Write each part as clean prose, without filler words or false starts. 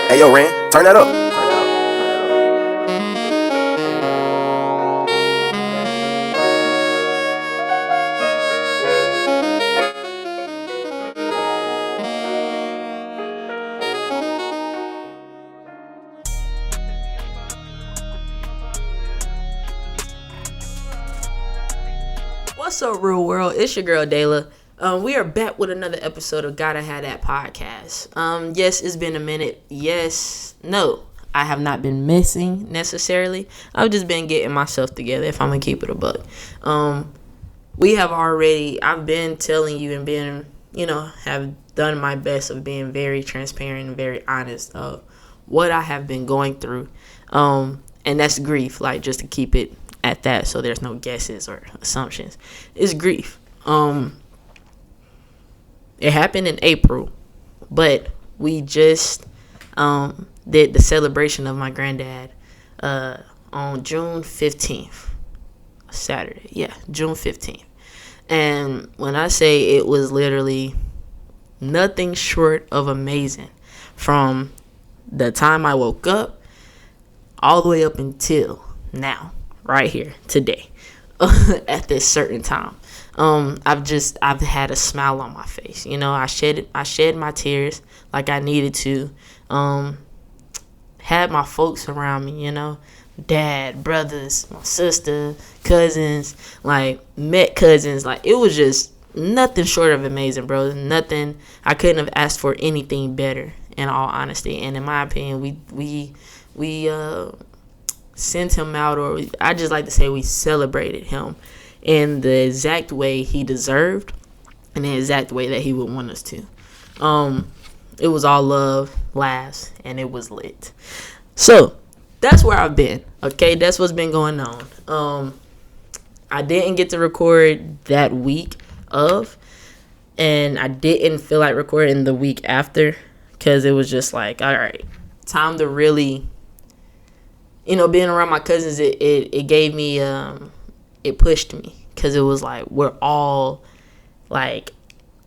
Hey, yo, Ren, turn that up. What's up, real world? It's your girl Dayla. We are back with another episode of Gotta Have That Podcast. Yes, it's been a minute. Yes, no, I have not been missing necessarily. I've just been getting myself together, if I'm gonna keep it a buck. I've been telling you and been, have done my best of being very transparent and very honest of what I have been going through. And that's grief, like, just to keep it at that, so there's no guesses or assumptions. It's grief. It happened in April, but we just did the celebration of my granddad on June 15th, Saturday. Yeah, June 15th. And when I say it was literally nothing short of amazing, from the time I woke up all the way up until now, right here today, at this certain time. I've had a smile on my face. I shed my tears like I needed to. Had my folks around me, dad, brothers, my sister, cousins, met cousins. It was just nothing short of amazing, bro. Nothing. I couldn't have asked for anything better, in all honesty. And in my opinion, we sent him out, or I just like to say we celebrated him in the exact way he deserved, and the exact way that he would want us to. It was all love, laughs, and it was lit. So that's where I've been. Okay, that's what's been going on. I didn't get to record that week of, and I didn't feel like recording the week after, because it was just like, all right, time to really, being around my cousins, it gave me, it pushed me, because it was like, we're all,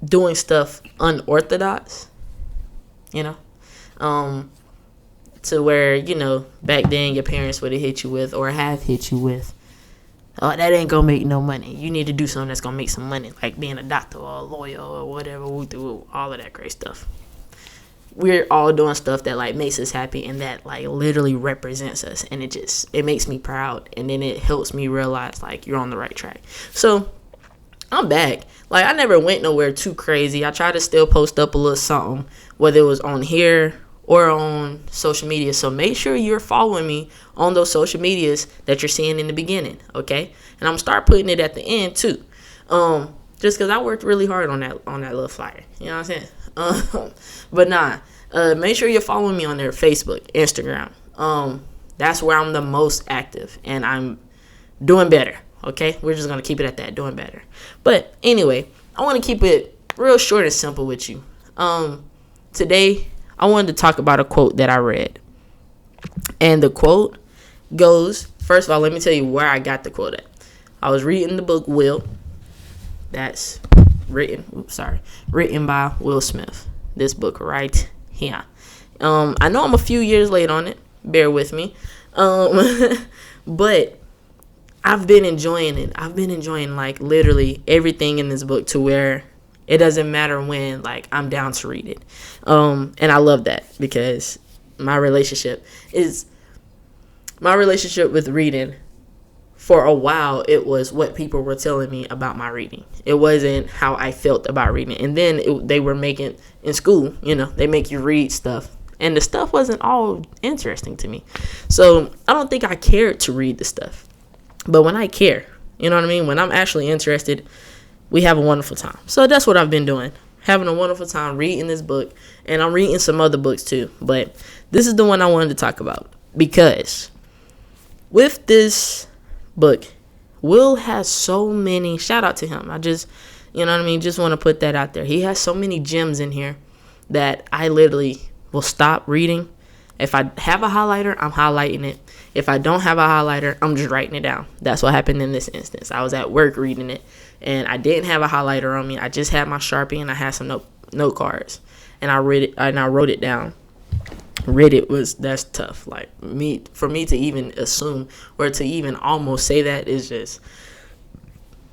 doing stuff unorthodox, to where, back then your parents would have hit you with, or have hit you with, oh, that ain't gonna make no money. You need to do something that's gonna make some money, like being a doctor or a lawyer or whatever, all of that great stuff. We're all doing stuff that makes us happy, and that literally represents us, and it makes me proud, and then it helps me realize you're on the right track. So I'm back. I never went nowhere too crazy. I try to still post up a little something, whether it was on here or on social media. So make sure you're following me on those social medias that you're seeing in the beginning, okay? And I'm gonna start putting it at the end too. Just because I worked really hard on that little flyer. You know what I'm saying? But nah, make sure you're following me on there, Facebook, Instagram. That's where I'm the most active, and I'm doing better. Okay, we're just gonna keep it at that, doing better. But anyway, I want to keep it real short and simple with you. Today I wanted to talk about a quote that I read, and the quote goes. First of all, let me tell you where I got the quote at. I was reading the book Will. That's written by Will Smith. This book right here. I know I'm a few years late on it. Bear with me. But I've been enjoying it. I've been enjoying literally everything in this book, to where it doesn't matter when I'm down to read it. And I love that, because my relationship with reading, for a while, it was what people were telling me about my reading. It wasn't how I felt about reading. And then they were making, in school, they make you read stuff. And the stuff wasn't all interesting to me. So I don't think I cared to read the stuff. But when I care, you know what I mean? When I'm actually interested, we have a wonderful time. So that's what I've been doing. Having a wonderful time reading this book. And I'm reading some other books too. But this is the one I wanted to talk about. Because with this book, Will has so many, shout out to him. I just, just want to put that out there. He has so many gems in here that I literally will stop reading. If I have a highlighter, I'm highlighting it. If I don't have a highlighter, I'm just writing it down. That's what happened in this instance. I was at work reading it, and I didn't have a highlighter on me. I just had my Sharpie, and I had some note cards, and I read it, and I wrote it down. that's tough. Like, for me to even assume or to even almost say that is just,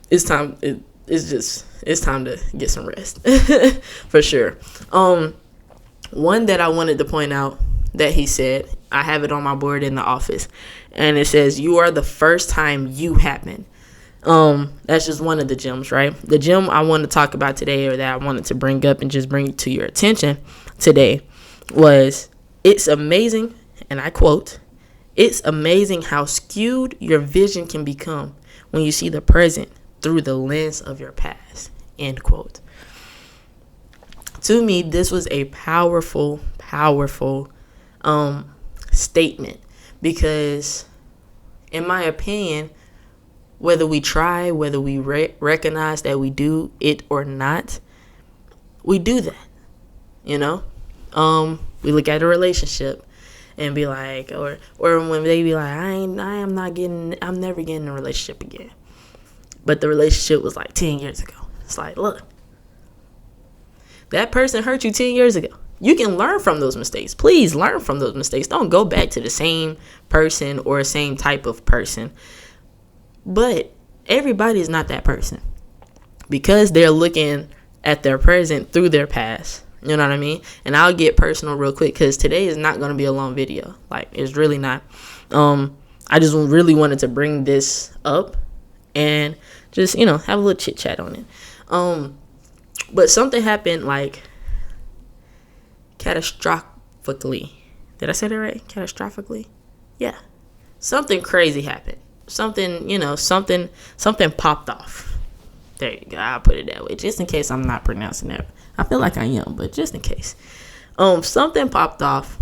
it's time to get some rest. For sure. One that I wanted to point out that he said, I have it on my board in the office, and it says, "You are the first time you happen." That's just one of the gems, right? The gem I want to talk about today, or that I wanted to bring up and just bring it to your attention today, was, "It's amazing," and I quote, "It's amazing how skewed your vision can become when you see the present through the lens of your past," end quote. To me, this was a powerful statement, because in my opinion, whether we try, whether we recognize that we do it or not, we do that, we look at a relationship and be like, or when they be like, I'm never getting in a relationship again, but the relationship was like 10 years ago. It's like, look, that person hurt you 10 years ago. You can learn from those mistakes. Please learn from those mistakes. Don't go back to the same person or same type of person. But everybody is not that person, because they're looking at their present through their past. You know what I mean? And I'll get personal real quick, because today is not going to be a long video. Like, it's really not. I just really wanted to bring this up and just, have a little chit chat on it. But something happened, like, catastrophically. Did I say that right? Catastrophically? Yeah. Something crazy happened. Something popped off. There you go. I'll put it that way, just in case I'm not pronouncing that. I feel like I am, but just in case. Something popped off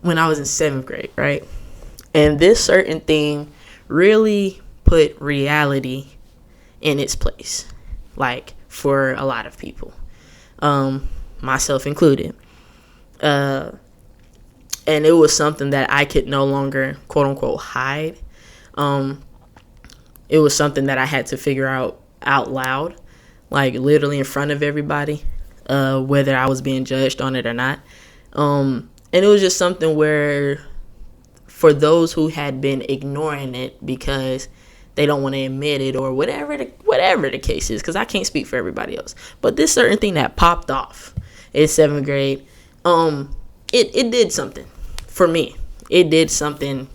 when I was in 7th grade, right? And this certain thing really put reality in its place, like, for a lot of people, myself included. And it was something that I could no longer, quote unquote, hide. It was something that I had to figure out loud, like literally in front of everybody, whether I was being judged on it or not. And it was just something where, for those who had been ignoring it because they don't want to admit it, or whatever the case is, because I can't speak for everybody else. But this certain thing that popped off in 7th grade, it did something for me. It did something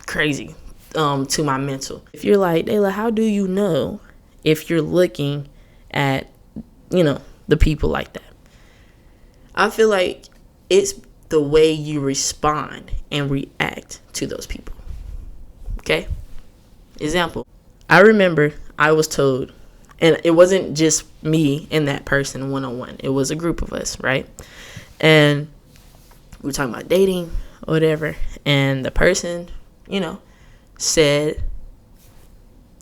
crazy to my mental. If you're like, Dayla, how do you know if you're looking at, the people like that? I feel like it's the way you respond and react to those people. Okay? Example. I remember I was told, and it wasn't just me and that person one-on-one. It was a group of us, right? And we were talking about dating or whatever. And the person, said,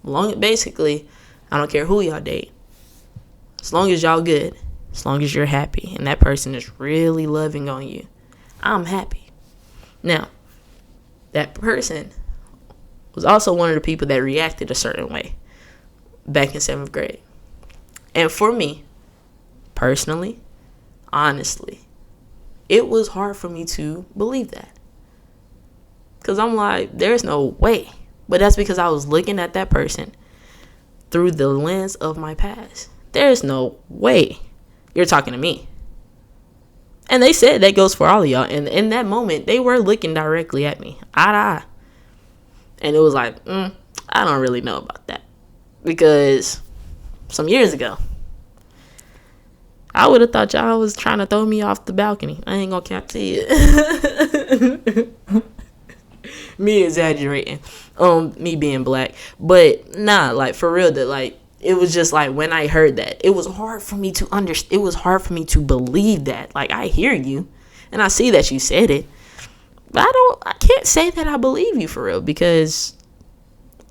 basically, I don't care who y'all date, as long as y'all good, as long as you're happy, and that person is really loving on you, I'm happy. Now, that person was also one of the people that reacted a certain way back in 7th grade. And for me, personally, honestly, it was hard for me to believe that. Because I'm like, there's no way. But that's because I was looking at that person through the lens of my past. There's no way you're talking to me. And they said that goes for all of y'all. And in that moment, they were looking directly at me, eye to eye. And it was like, I don't really know about that. Because some years ago, I would have thought y'all was trying to throw me off the balcony. I ain't gonna cap to you. Me exaggerating. Me being black. But nah, like, for real, that, like, it was just like, when I heard that, it was hard for me to understand. It was hard for me to believe that. Like, I hear you and I see that you said it, but I can't say that I believe you for real, because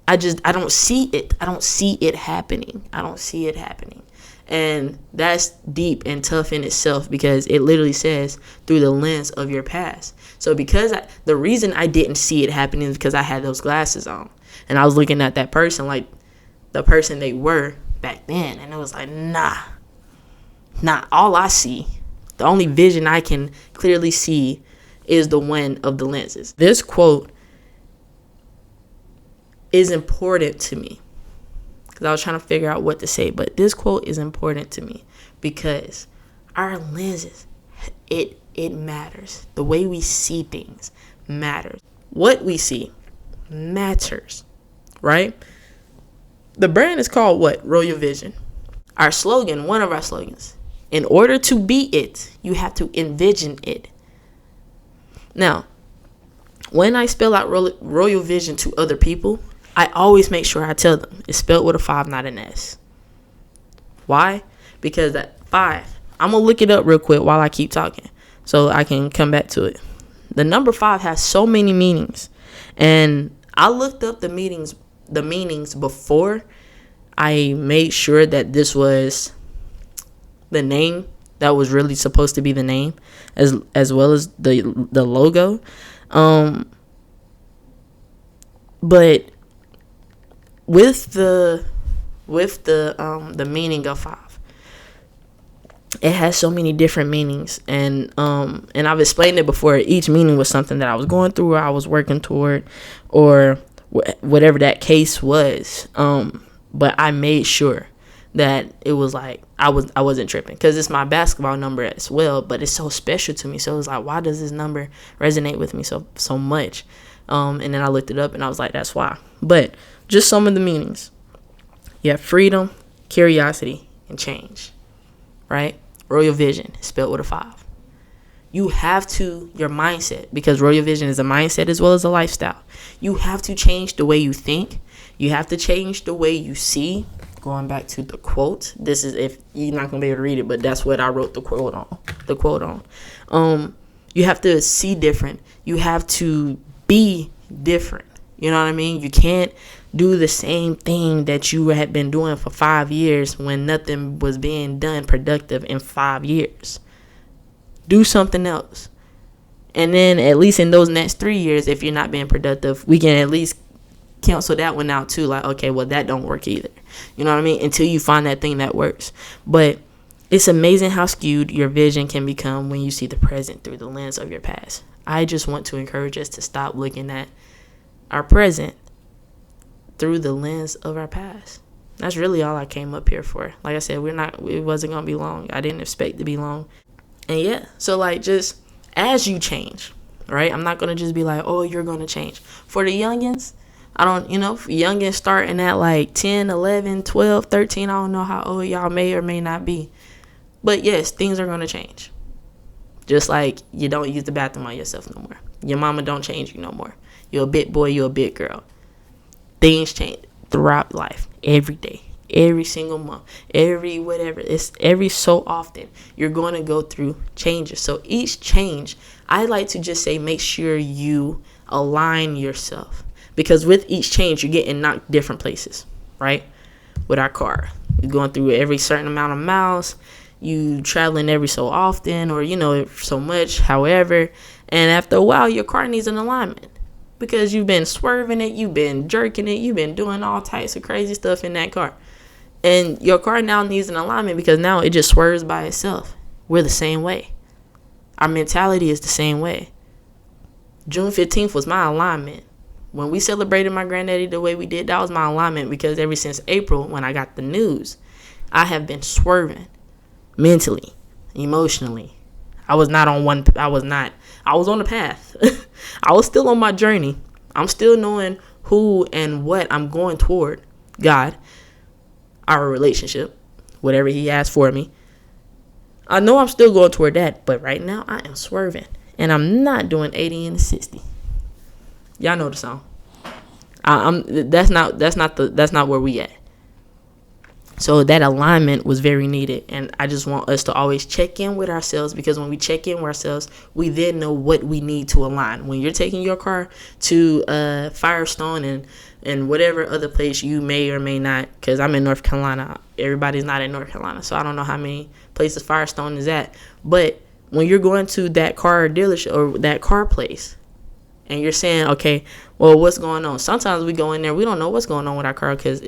I don't see it. I don't see it happening. And that's deep and tough in itself, because it literally says through the lens of your past. So because the reason I didn't see it happening is because I had those glasses on and I was looking at that person like the person they were back then. And it was like, nah, all I see The only vision I can clearly see is the one of the lenses. This quote is important to me because I was trying to figure out what to say, but this quote is important to me because our lenses, it matters. The way we see things matters. What we see matters, right? The brand is called what? Royal Vision. Our slogan, one of our slogans, in order to be it, you have to envision it. Now, when I spell out Royal Vision to other people, I always make sure I tell them it's spelled with a 5, not an S. Why? Because that 5, I'm going to look it up real quick while I keep talking so I can come back to it. The number 5 has so many meanings. And I looked up the meanings before I made sure that this was the name that was really supposed to be the name, as well as the logo. But with the meaning of 5, it has so many different meanings, and I've explained it before. Each meaning was something that I was going through, or I was working toward, or whatever that case was. But I made sure that it was like I wasn't tripping, because it's my basketball number as well, but it's so special to me. So it was like, why does this number resonate with me so much? And then I looked it up and I was like, that's why. But just some of the meanings. You have freedom, curiosity, and change, right? Royal Vision is spelled with a 5. You have to, your mindset, because Royal Vision is a mindset as well as a lifestyle. You have to change the way you think. You have to change the way you see. Going back to the quote, this is, if you're not gonna be able to read it, but that's what I wrote the quote on. You have to see different. You have to be different. You know what I mean? You can't do the same thing that you had been doing for 5 years when nothing was being done productive in 5 years. Do something else. And then at least in those next 3 years, if you're not being productive, we can at least cancel that one out too. Like, okay, well, that don't work either. You know what I mean? Until you find that thing that works. But it's amazing how skewed your vision can become when you see the present through the lens of your past. I just want to encourage us to stop looking at our present through the lens of our past. That's really all I came up here for. Like I said, it wasn't going to be long. I didn't expect to be long. And yeah, so like, just as you change, right? I'm not going to just be like, oh, you're going to change. For the youngins, youngins starting at like 10, 11, 12, 13, I don't know how old y'all may or may not be. But yes, things are going to change. Just like you don't use the bathroom on yourself no more. Your mama don't change you no more. You're a big boy, you're a big girl. Things change throughout life, every day, every single month, every whatever. It's every so often you're going to go through changes. So each change, I like to just say, make sure you align yourself. Because with each change, you're getting knocked different places, right? With our car, you're going through every certain amount of miles. You traveling every so often, or, so much, however. And after a while, your car needs an alignment. Because you've been swerving it, you've been jerking it, you've been doing all types of crazy stuff in that car. And your car now needs an alignment because now it just swerves by itself. We're the same way. Our mentality is the same way. June 15th was my alignment. When we celebrated my granddaddy the way we did, that was my alignment, because ever since April, when I got the news, I have been swerving mentally, emotionally. I was on the path. I was still on my journey. I'm still knowing who and what I'm going toward. God, our relationship, whatever he has for me. I know I'm still going toward that, but right now I am swerving, and I'm not doing 80 and 60. Y'all know the song. That's not where we at. So that alignment was very needed, and I just want us to always check in with ourselves, because when we check in with ourselves, we then know what we need to align. When you're taking your car to Firestone and whatever other place you may or may not, because I'm in North Carolina. Everybody's not in North Carolina, so I don't know how many places Firestone is at. But when you're going to that car dealership or that car place, and you're saying, okay, well, what's going on? Sometimes we go in there, we don't know what's going on with our car, because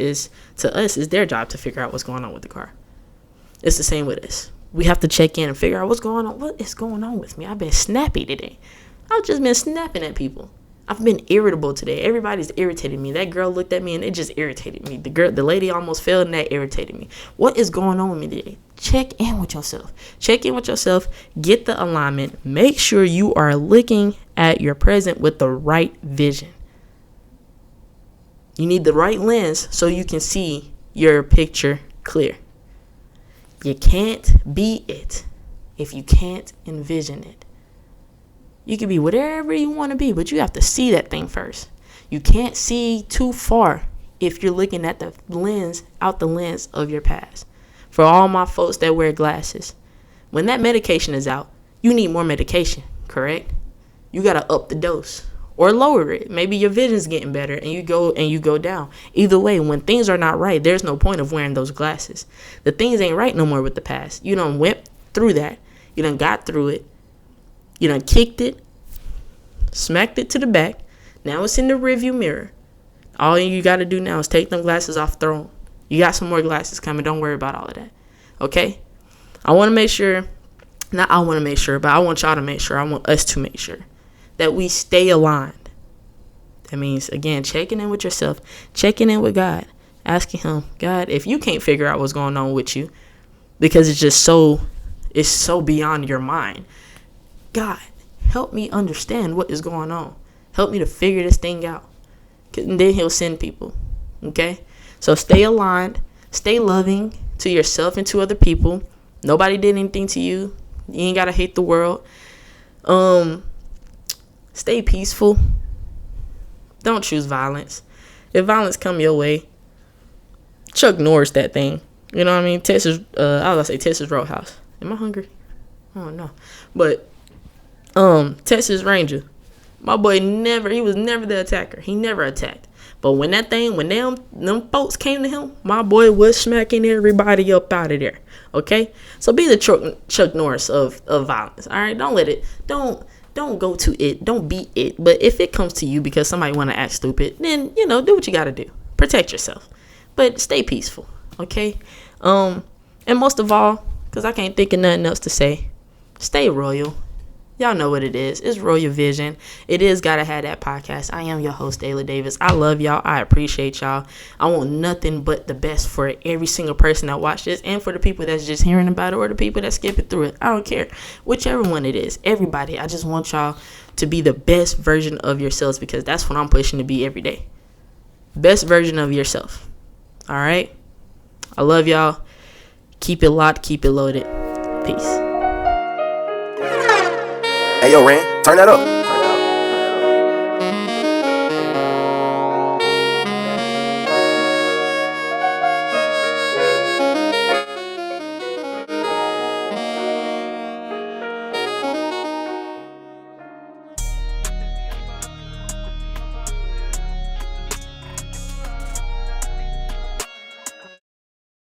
to us, it's their job to figure out what's going on with the car. It's the same with us. we have to check in and figure out what's going on. What is going on with me? I've been snappy today. I've just been snapping at people. I've been irritable today. Everybody's irritated me. That girl looked at me and it just irritated me. The lady almost fell and that irritated me. What is going on with me today? Check in with yourself. Check in with yourself. Get the alignment. Make sure you are looking at your present with the right vision. You need the right lens so you can see your picture clear. You can't be it if you can't envision it. You can be whatever you want to be, but you have to see that thing first. You can't see too far if you're looking at the lens of your past. For all my folks that wear glasses, when that medication is out, you need more medication, correct? You got to up the dose or lower it. Maybe your vision's getting better and you go down. Either way, when things are not right, there's no point of wearing those glasses. The things ain't right no more with the past. You done went through that. You done got through it. You done kicked it, smacked it to the back. Now it's in the rearview mirror. All you got to do now is take them glasses off, throw them. You got some more glasses coming. Don't worry about all of that. Okay? I want to make sure, not I want to make sure, but I want y'all to make sure, I want us to make sure that we stay aligned. That means, again, checking in with yourself, checking in with God, asking him, God, if you can't figure out what's going on with you, because it's so beyond your mind, God, help me understand what is going on. Help me to figure this thing out. And then he'll send people. Okay? So stay aligned. Stay loving to yourself and to other people. Nobody did anything to you. You ain't got to hate the world. Stay peaceful. Don't choose violence. If violence come your way, Chuck Norris that thing. You know what I mean? Texas Roadhouse. Am I hungry? I don't know. But Texas Ranger, my boy he was never the attacker. He never attacked. But when them folks came to him, my boy was smacking everybody up out of there. Okay? So be the Chuck Norris of violence. All right? Don't go to it. Don't be it. But if it comes to you because somebody want to act stupid, then, do what you got to do. Protect yourself. But stay peaceful. Okay? And most of all, because I can't think of nothing else to say, stay royal. Y'all know what it is. It's Royal Vision. It is Gotta Have That Podcast. I am your host, Ayla Davis. I love y'all. I appreciate y'all. I want nothing but the best for every single person that watched this and for the people that's just hearing about it or the people that skip it through it. I don't care. Whichever one it is. Everybody. I just want y'all to be the best version of yourselves because that's what I'm pushing to be every day. Best version of yourself. All right? I love y'all. Keep it locked. Keep it loaded. Peace. Hey, yo, Ren, turn that up.